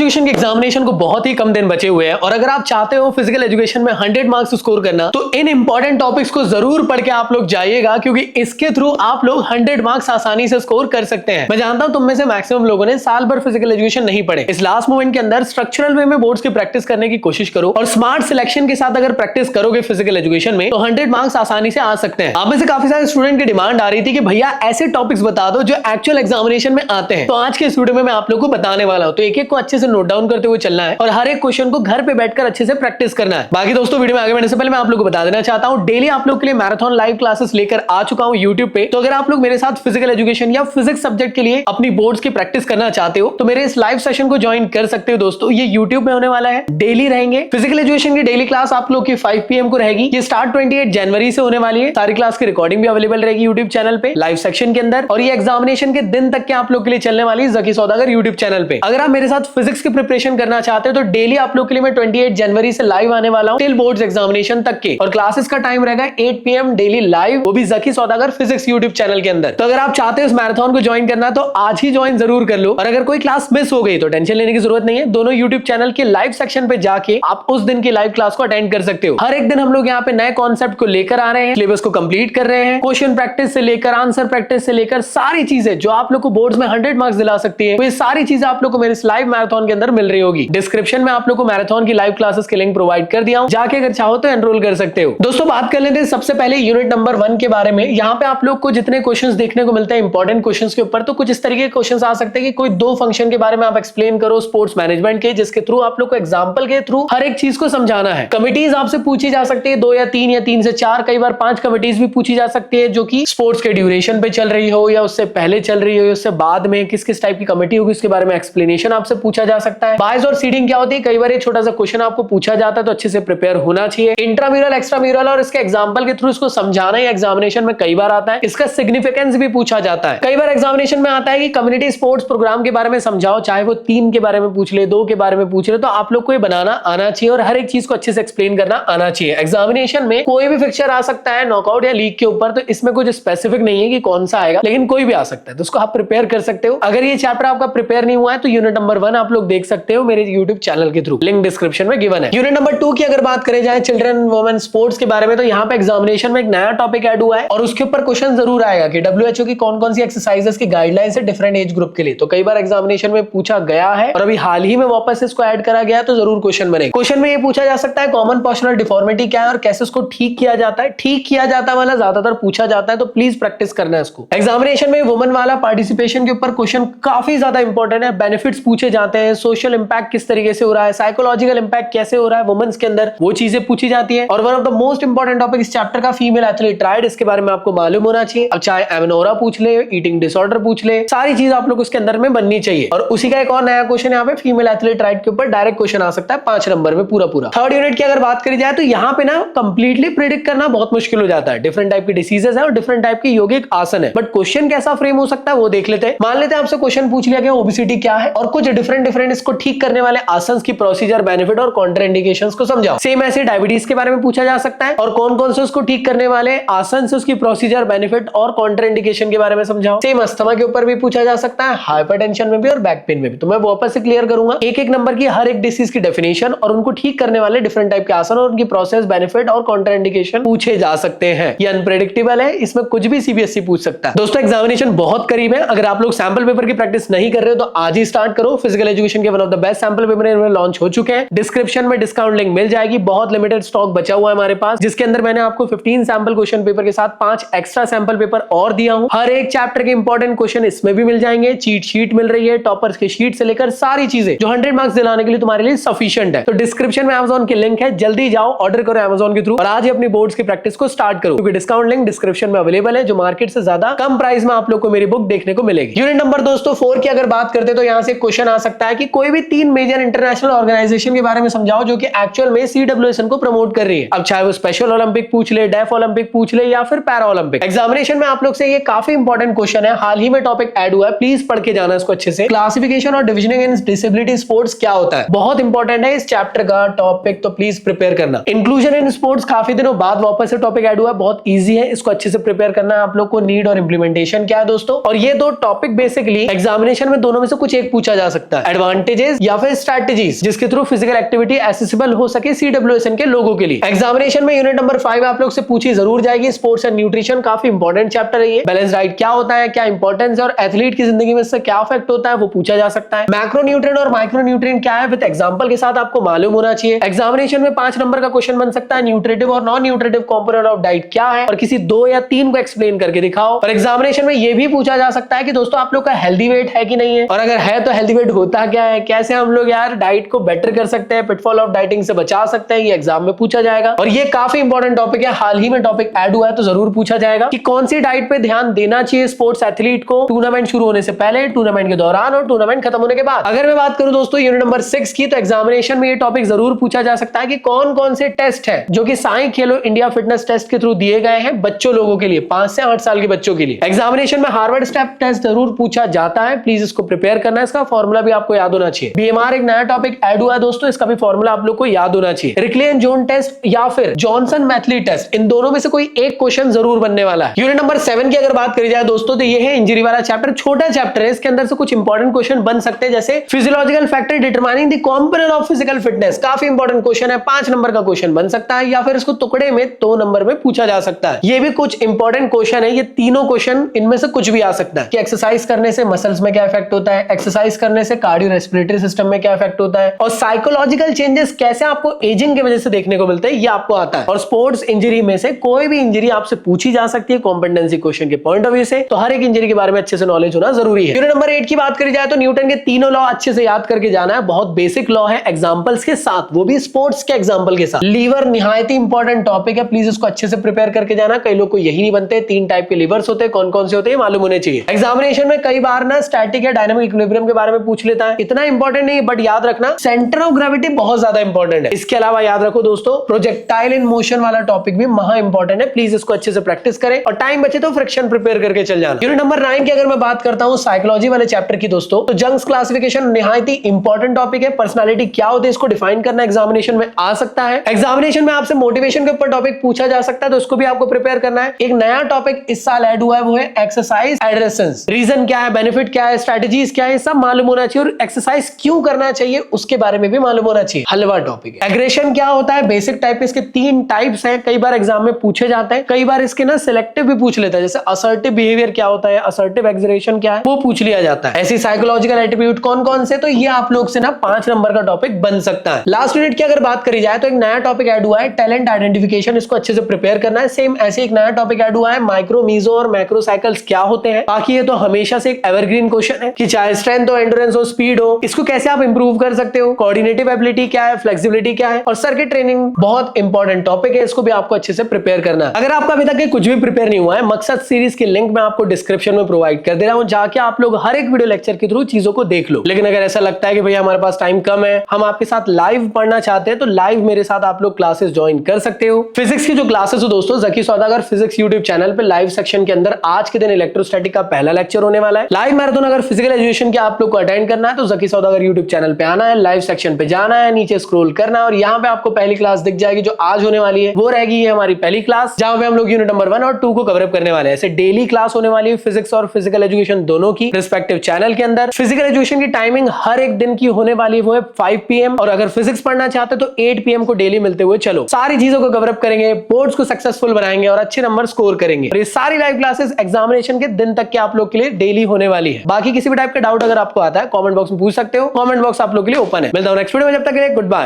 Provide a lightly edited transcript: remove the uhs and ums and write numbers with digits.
Education के examination को बहुत ही कम दिन बचे हुए हैं और अगर आप चाहते हो फिजिकल एजुकेशन में 100 मार्क्स स्कोर करना तो इन इंपॉर्टेंट टॉपिक्स को जरूर पढ़ के आप लोग जाइएगा, क्योंकि इसके थ्रू आप लोग 100 मार्क्स आसानी से स्कोर कर सकते हैं। मैं जानता हूं तुम में से मैक्सिमम लोगों ने साल भर फिजिकल एजुकेशन नहीं पढ़े। इस लास्ट मोमेंट के अंदर स्ट्रक्चरल वे में बोर्ड्स की प्रैक्टिस करने की कोशिश करो और स्मार्ट सिलेक्शन के साथ अगर प्रैक्टिस करोगे फिजिकल एजुकेशन में तो 100 मार्क्स आसानी से आ सकते हैं। आप में से काफी सारे स्टूडेंट की डिमांड आ रही थी कि भैया ऐसे टॉपिक्स बता दो जो एक्चुअल एग्जामिनेशन में आते हैं। तो आज के इस वीडियो में मैं आप लोग को बताने वाला हूं, तो एक एक को अच्छे से नोट डाउन करते हुए चलना है और हर एक क्वेश्चन को घर पे बैठकर अच्छे से प्रैक्टिस करना है। बाकी दोस्तों वीडियो में आगे बढ़ने से पहले मैं आप लोग को बता देना चाहता हूं, डेली आप लोग के लिए मैराथन लाइव क्लासेस लेकर आ चुका हूं यूट्यूब पे। तो अगर आप लोग मेरे साथ फिजिकल एजुकेशन या फिजिक्स सब्जेक्ट के लिए अपनी बोर्ड्स की प्रैक्टिस करना चाहते हो तो मेरे इस लाइव सेशन को ज्वाइन कर सकते हो। दोस्तों ये यूट्यूब में होने वाला है, डेली रहेंगे। फिजिकल एजुकेशन की डेली क्लास आप लोग की 5 PM को रहेगी। ये स्टार्ट 28 जनवरी से होने वाली है। सारी क्लास की रिकॉर्डिंग भी अवेलेबल रहेगी यूट्यूब चैनल पे लाइव सेक्शन के अंदर, और ये एग्जामिनेशन के दिन तक के आप लोग के लिए चलने वाली जकी सौदागर यूट्यूब चैनल पे। अगर आप मेरे साथ फिजिक्स की प्रिपरेशन करना चाहते हो तो डेली आप लोग के लिए मैं 28 जनवरी से लाइव आने वाला हूं टिल बोर्ड्स एग्जामिनेशन तक के, और क्लासेस का टाइम रहेगा 8 PM डेली लाइव, वो भी जकी सौदागर फिजिक्स यूट्यूब चैनल के अंदर। तो अगर आप चाहते हो इस मैराथन को ज्वाइन करना तो आज ही ज्वाइन जरूर कर लो, और अगर कोई क्लास मिस हो गई तो टेंशन लेने की जरूरत नहीं है। दोनों यूट्यूब चैनल के लाइव सेक्शन पे जाके आप उस दिन की लाइव क्लास को अटेंड कर सकते हो। हर एक दिन हम लोग यहाँ पे नए कॉन्सेप्ट को लेकर आ रहे हैं, सिलेबस को कंप्लीट कर रहे हैं, क्वेश्चन प्रैक्टिस से लेकर आंसर प्रैक्टिस से लेकर सारी चीजें जो आप लोग को बोर्ड्स में 100 मार्क्स दिला सकती है, वो सारी चीजें आप लोग को मेरे इस लाइव मैराथन के अंदर मिल रही होगी। डिस्क्रिप्शन में आप लोग को मैराथन की लाइव क्लासेस के लिंक प्रोवाइड कर दिया हूं, जाके अगर चाहो तो एनरोल कर सकते हो। दोस्तों बात कर लेते हैं सबसे पहले यूनिट नंबर 1 के बारे में। यहाँ पे आप लोग को जितने क्वेश्चंस देखने को मिलते हैं इंपॉर्टेंट क्वेश्चंस के ऊपर, तो कुछ इस तरीके के क्वेश्चंस आ सकते हैं कि कोई 2 फंक्शन के बारे में आप एक्सप्लेन करो स्पोर्ट्स मैनेजमेंट के, जिसके थ्रू आप लोग को एग्जांपल के थ्रू हर एक चीज को समझाना है। कमिटीज आपसे पूछी जा सकती है 2 या 3 से 4, कई बार 5 कमिटीज भी पूछी जा सकती है जो कि स्पोर्ट्स के ड्यूरेशन पे चल रही हो या उससे पहले चल रही हो या उससे बाद में किस किस टाइप की कमेटी होगी उसके बारे में एक्सप्लेनेशन आपसे पूछा जा सकता है। बायस और सीडिंग क्या होती है, कई बार ये छोटा सा क्वेश्चन आपको पूछा जाता है तो अच्छे से प्रिपेयर होना चाहिए। इंट्राम्यूरल एक्स्ट्राम्यूरल और इसके एग्जांपल के थ्रू इसको समझाना ही एग्जामिनेशन में कई बार आता है। इसका सिग्निफिकेंस भी पूछा जाता है। कई बार एग्जामिनेशन में आता है कि कम्युनिटी स्पोर्ट्स प्रोग्राम के बारे में समझाओ, चाहे वो 3 के बारे में पूछ ले, 2 के बारे में पूछ ले, तो आप लोग को ये बनाना आना चाहिए और हर एक चीज को अच्छे से एक्सप्लेन करना आना चाहिए। एग्जामिनेशन में कोई भी फिक्चर आ सकता है नॉकआउट या लीग के ऊपर, तो इसमें कुछ स्पेसिफिक नहीं है कि कौन सा आएगा, लेकिन कोई भी आ सकता है, तो उसको आप प्रिपेयर कर सकते हो। अगर ये चैप्टर आपका प्रिपेयर नहीं हुआ है तो यूनिट नंबर 1 आप लोग देख सकते हो मेरे यूट्यूब चैनल के थ्रू, लिंक डिस्क्रिप्शन में गिवन है। यूनिट नंबर 2 की अगर बात करें जाए चिल्ड्रन वुमेन स्पोर्ट्स के बारे में, तो यहाँ पे एग्जामिनेशन में एक नया टॉपिक ऐड हुआ है और उसके ऊपर क्वेश्चन जरूर आएगा कि WHO की कौन कौन सी एक्सरसाइजेस की गाइडलाइंस है डिफरेंट एज ग्रुप के लिए। तो कई बार एग्जामिनेशन में पूछा गया है और अभी हाल ही में वापस इसको ऐड करा गया है, तो जरूर क्वेश्चन बने। क्वेश्चन में ये पूछा जा सकता है कॉमन पोस्चरल डिफॉर्मिटी क्या है और कैसे उसको ठीक किया जाता है। ठीक किया जाता वाला ज्यादातर पूछा जाता है, तो प्लीज प्रैक्टिस करना है इसको। एग्जामिनेशन में वुमेन वाला पार्टिसिपेशन के ऊपर क्वेश्चन काफी ज्यादा इंपॉर्टेंट है। बेनिफिट्स पूछे जाते हैं, सोशल इंपैक्ट किस तरीके से हो रहा है, साइकोलॉजिकल इंपैक्ट कैसे हो रहा है वुमेन्स के अंदर, वो चीजें पूछी जाती है। और one of the most important topic इस चैप्टर का फीमेल एथलीट ट्राइड, इसके बारे में आपको मालूम होना चाहिए। अब चाहे एमेनोरा पूछ ले, ईटिंग डिसऑर्डर पूछ ले, सारी चीज आप लोग उसके अंदर में बननी चाहिए। और उसी का एक और नया क्वेश्चन यहाँ पे फीमेल एथलीट ट्राइड के ऊपर डायरेक्ट क्वेश्चन आ सकता है 5 नंबर में पूरा पूरा। थर्ड यूनिट की अगर बात करी जाए तो यहाँ पे ना कंप्लीटली प्रिडिक्ट करना बहुत मुश्किल हो जाता है। डिफरेंट टाइप की डिसीजेस है और डिफरेंट टाइप की योगिक आसन है, बट क्वेश्चन कैसा फ्रेम हो सकता है वो देख लेते हैं। मान लेते हैं आपसे क्वेश्चन पूछ लिया कि ओबेसिटी क्या है और कुछ डिफरेंट इसको ठीक करने वाले आसन की प्रोसीजर, बेनिफिट और कॉन्ट्राइंडिकेशंस को समझाओ। सेम ऐसे डायबिटीज के बारे में पूछा जा सकता है और कौन कौन से उसको ठीक करने वाले आसन से उसकी प्रोसीजर, बेनिफिट और कॉन्ट्राइंडिकेशन के बारे में समझाओ। सेम अस्थमा के ऊपर भी पूछा जा सकता है, हाइपरटेंशन में भी और बैक पेन में भी। तो मैं वापस से क्लियर करूंगा एक एक नंबर की हर एक डिसीज की डेफिनेशन और उनको ठीक करने वाले डिफरेंट टाइप के आसन और उनकी प्रोसेस, बेनिफिट और कॉन्ट्राइंडिकेशन पूछे जा सकते हैं। ये अनप्रेडिक्टेबल है, इसमें कुछ भी CBSE पूछ सकता है। दोस्तों एग्जामिनेशन बहुत करीब है। अगर आप लोग सैंपल पेपर की प्रैक्टिस नहीं कर रहे हो तो आज ही स्टार्ट करो। फिजिकल एजुकेशन के one of the best sample paper launch हो चुके हैं। डिस्क्रिप्शन में डिस्काउंट लिंक मिल जाएगी। बहुत लिमिटेड स्टॉक बचा हुआ है हमारे पास, जिसके अंदर मैंने आपको 15 सैंपल क्वेश्चन पेपर के साथ 5 एक्स्ट्रा सैंपल पेपर और दिया हूं। हर एक चैप्टर के इंपॉर्टेंट क्वेश्चन इसमें भी मिल जाएंगे। चीट शीट मिल रही है, टॉपर्स की शीट से लेकर सारी चीजें जो 100 मार्क्स दिलाने के लिए तुम्हारे लिए सफिशिएंट है। तो डिस्क्रिप्शन में Amazon की लिंक है, जल्दी जाओ, ऑर्डर करो Amazon के थ्रू और आज ही अपनी बोर्ड्स की प्रैक्टिस को स्टार्ट करो, क्योंकि डिस्काउंट लिंक डिस्क्रिप्शन में अवेलेबल है, जो मार्केट से ज्यादा कम प्राइस में आप लोग को मेरी बुक देखने को मिलेगी। यूनिट नंबर दोस्तों 4 की अगर बात करते तो यहाँ से क्वेश्चन आ सकता है कि कोई भी 3 मेजर इंटरनेशनल ऑर्गेनाइजेशन के बारे में समझाओ जो कि एक्चुअल में CWSN को प्रमोट कर रही है। अब चाहे वो स्पेशल ओलंपिक पूछ ले, डेफ ओलंपिक पूछ ले या फिर पैरा ओलंपिक। एग्जामिनेशन में आप लोग से ये काफी इंपॉर्टेंट क्वेश्चन है, हाल ही में टॉपिक ऐड हुआ है, प्लीज पढ़ के जाना इसको अच्छे से। क्लासिफिकेशन और डिविजनिंग इन डिसेबिलिटी स्पोर्ट्स क्या होता है, बहुत इंपॉर्टेंट है इस चैप्टर का टॉपिक, तो प्लीज प्रिपेयर करना। इंक्लूजन इन स्पोर्ट्स काफी दिनों बाद वापस से टॉपिक ऐड हुआ है, बहुत इजी है, इसको अच्छे से प्रिपेयर करना है आप लोग को। नीड और इंप्लीमेंटेशन क्या है दोस्तों, और ये 2 टॉपिक बेसिकली एग्जामिनेशन में दोनों में से कुछ एक पूछा जा सकता है। एडवांटेजेस या फिर स्ट्रेटजीज जिसके थ्रू फिजिकल एक्टिविटी एक्सेसिबल हो सके CWSN के लोगों के लिए। एग्जामिनेशन में यूनिट नंबर 5 आप लोग से पूछी जरूर जाएगी। स्पोर्ट्स एंड न्यूट्रिशन काफी इंपॉर्टेंट चैप्टर है ये। बैलेंस डाइट क्या होता है, क्या इंपॉर्टेंस है और एथलीट की जिंदगी में इससे क्या इफेक्ट होता है वो पूछा जा सकता है। मैक्रो न्यूट्रिएंट और माइक्रो न्यूट्रिएंट क्या है विद एग्जांपल के साथ आपको मालूम होना चाहिए। एग्जामिनेशन में 5 नंबर का क्वेश्चन बन सकता है न्यूट्रिटिव और non nutritive component of diet क्या है और किसी 2 या 3 को एक्सप्लेन करके दिखाओ। और एग्जामिनेशन में ये भी पूछा जा सकता है कि दोस्तों आप लोग का हेल्दी वेट है कि नहीं है, और अगर है तो हेल्दी वेट होता क्या है, कैसे हम लोग यार डाइट को बेटर कर सकते हैं, पिटफॉल ऑफ डाइटिंग से बचा सकते हैं, ये एग्जाम में पूछा जाएगा। और ये काफी इंपॉर्टेंट टॉपिक है, हाल ही में टॉपिक ऐड हुआ है तो जरूर पूछा जाएगा कि कौन सी डाइट पे ध्यान देना चाहिए स्पोर्ट्स एथलीट को टूर्नामेंट शुरू होने से पहले, टूर्नामेंट के दौरान और टूर्नामेंट खत्म होने के बाद। अगर मैं बात करूं दोस्तों यूनिट नंबर 6 की, तो एग्जामिनेशन में ये टॉपिक जरूर पूछा जा सकता है कि कौन कौन से टेस्ट है जो कि साई खेलो इंडिया फिटनेस टेस्ट के थ्रू दिए गए हैं बच्चों लोगों के लिए, 5 से 8 साल के बच्चों के लिए। एग्जामिनेशन में हार्वर्ड स्टेप टेस्ट जरूर पूछा जाता है, प्लीज इसको प्रिपेयर करना है, इसका फॉर्मूला भी आपको याद होना चाहिए। BMR एक नया टॉपिक ऐड हुआ है दोस्तों, इसका भी फॉर्मूला आप लोग को याद होना चाहिए। रिकले एंड जोन टेस्ट या फिर जॉनसन मैथली टेस्ट, इन दोनों में से कोई एक क्वेश्चन जरूर बनने वाला है। यूनिट नंबर 7 की अगर बात करी जाए दोस्तों, तो ये है इंजरी वाला चैप्टर। छोटा चैप्टर है, इसके अंदर से कुछ इंपॉर्टेंट क्वेश्चन बन सकते हैं, जैसे physiological factor determining the component of physical fitness, काफी इंपॉर्टेंट क्वेश्चन है, 5 नंबर का क्वेश्चन बन सकता है, या फिर इसको टुकड़े में 2 नंबर में पूछा जा सकता है। ये भी कुछ इंपॉर्टेंट क्वेश्चन है, ये तीनों क्वेश्चन इनमें से कुछ भी आ सकता है कि एक्सरसाइज करने से मसल्स में क्या इफेक्ट होता है, एक्सरसाइज करने से कार्डियो रेस्पिरेटरी सिस्टम में क्या इफेक्ट होता है, और साइकोलॉजिकल चेंजेस कैसे आपको एजिंग की वजह से देखने को मिलते हैं, ये आपको आता है। और स्पोर्ट्स इंजरी में से कोई भी इंजरी आपसे पूछी जा सकती है कॉम्पिटेंसी क्वेश्चन के पॉइंट ऑफ व्यू से, तो हर एक इंजरी के बारे में अच्छे से नॉलेज होना जरूरी है। यूनिट नंबर 8 की बात करी जाए तो न्यूटन के तीनों लॉ अच्छे से याद करके जाना है, बहुत बेसिक लॉ है, एग्जांपल्स के साथ, वो भी स्पोर्ट्स के एग्जांपल के साथ। लीवर निहायत ही इंपॉर्टेंट टॉपिक है, प्लीज इसको अच्छे से प्रिपेयर करके जाना। कई लोग को यही नहीं बनते, 3 टाइप के लीवर्स होते हैं, कौन कौन से होते हैं मालूम होने चाहिए। एग्जामिनेशन में कई बार ना स्टैटिक या डायनामिक इक्विलिब्रियम के बारे में पूछ लेता है, इतना इंपॉर्टेंट नहीं, बट याद रखना सेंटर ऑफ ग्रेविटी बहुत ज्यादा इंपॉर्टेंट है। इसके अलावा याद रखो दोस्तों प्रोजेक्टाइल इन मोशन वाला टॉपिक भी महा इंपॉर्टेंट है, प्लीज इसको अच्छे से प्रैक्टिस करें, और टाइम बचे तो फ्रिक्शन प्रिपेयर करके चल जाना। यूनिट नंबर 9 की अगर मैं बात करता हूं साइकोलॉजी वाले चैप्टर की दोस्तों, तो जंग्स क्लासिफिकेशन निहायत ही इंपॉर्टेंट टॉपिक है, पर्सनालिटी क्या होती है इसको डिफाइन करना एग्जामिनेशन में आ सकता है। एग्जामिनेशन में आपसे मोटिवेशन के ऊपर टॉपिक पूछा जा सकता है, तो उसको भी आपको प्रिपेयर करना है। एक नया टॉपिक इस साल ऐड हुआ है, वो है एक्सरसाइज एडरेसेंस। रीजन क्या है, बेनिफिट क्या है, स्ट्रेटजीज क्या है, सब मालूम होना चाहिए, और एक्सरसाइज क्यों करना चाहिए उसके बारे में भी मालूम होना चाहिए। हलवा टॉपिक है। एग्रेशन क्या होता है, बेसिक टाइप, इसके 3 टाइप्स हैं, कई बार एग्जाम में पूछे जाते हैं, कई बार इसके ना सिलेक्टिव भी पूछ लेता है, जैसे असर्टिव बिहेवियर क्या होता है, असर्टिव एक्सरेशन क्या है, वो पूछ लिया जाता है। ऐसी साइकोलॉजिकल एट्रीब्यूट कौन कौन से, तो ये आप लोग से ना 5 नंबर का टॉपिक बन सकता है। लास्ट यूनिट की अगर बात करी जाए तो एक नया टॉपिक ऐड हुआ है टैलेंट आइडेंटिफिकेशन, इसको अच्छे से प्रिपेयर करना है। सेम ऐसे एक नया टॉपिक ऐड हुआ है माइक्रो, मीजो और मैक्रो साइकिल्स क्या होते हैं। बाकी ये तो हमेशा से एक एवरग्रीन क्वेश्चन है कि चाहे स्ट्रेंथ हो, एंड्योरेंस हो, स्पीड हो, इसको कैसे आप इंप्रूव कर सकते हो, कोऑर्डिनेटिव एबिलिटी क्या है, फ्लेक्सिबिलिटी क्या है, और सर्किट ट्रेनिंग बहुत इंपॉर्टेंट टॉपिक है, इसको भी आपको अच्छे से प्रिपेयर करना है। अगर आपका अभी तक कुछ भी प्रिपेयर नहीं हुआ है, मकसद सीरीज की लिंक मैं आपको डिस्क्रिप्शन में प्रोवाइड कर दे रहा हूं, जाके आप लोग हर एक वीडियो लेक्चर के थ्रू चीजों को देख लो। लेकिन अगर ऐसा लगता है कि भैया हमारे पास टाइम कम है, हम आपके साथ लाइव पढ़ना चाहते हैं, तो लाइव मेरे साथ आप लोग क्लासेस ज्वाइन कर सकते हो। फिजिक्स की जो क्लासेस हो दोस्तों, जकी सौदागर फिजिक्स यूट्यूब चैनल पे लाइव सेक्शन के अंदर आज के दिन इलेक्ट्रोस्टैटिक का पहला लेक्चर होने वाला है। लाइव मैराथन अगर फिजिकल एजुकेशन के आप लोग को अटेंड करना है तो जकी सौदागर यूट्यूब चैनल पे आना है, लाइव सेक्शन पे जाना है, नीचे स्क्रॉल करना है, और यहाँ पे आपको पहली क्लास दिख जाएगी जो आज होने वाली है, वो रहेगी ये हमारी पहली क्लास, जहां पे हम लोग यूनिट नंबर 1 और 2 को कवर अप करने वाले हैं। ऐसे डेली क्लास होने वाली है फिजिक्स और फिजिकल एजुकेशन दोनों की रिस्पेक्टिव चैनल के अंदर। फिजिकल एजुकेशन की टाइमिंग हर एक दिन की होने वाली है, वो है 5 PM, और अगर फिजिक्स पढ़ना चाहते तो 8 PM को डेली मिलते हुए चलो। सारी चीजों को कवर अप करेंगे, बोर्ड्स को सक्सेसफुल बनाएंगे और अच्छे नंबर स्कोर करेंगे। और ये सारी लाइव क्लासेस एग्जामिनेशन के दिन तक के आप लोग के लिए डेली होने वाली है। बाकी किसी भी टाइप का डाउट अगर आपको आता है कमेंट बॉक्स में पूछ सकते हो, कमेंट बॉक्स आप लोग के लिए ओपन है। मिलता हूं नेक्स्ट वीडियो में, जब तक के लिए गुड बाय।